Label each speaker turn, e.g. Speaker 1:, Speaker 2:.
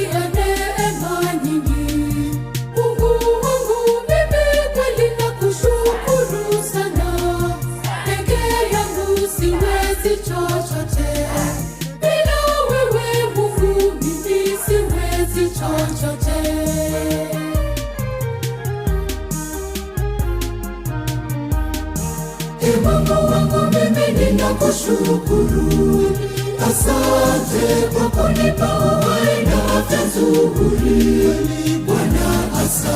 Speaker 1: ya neema nyingi. Mungu wangu mimi kweli nakushukuru sana. Peke yangu siwezi chochote, bila wewe Mungu mimi siwezi chochote. Mungu wangu mimi ninakushukuru. Asante kwa kunipa uhai na afya nzuri. Bwana asante.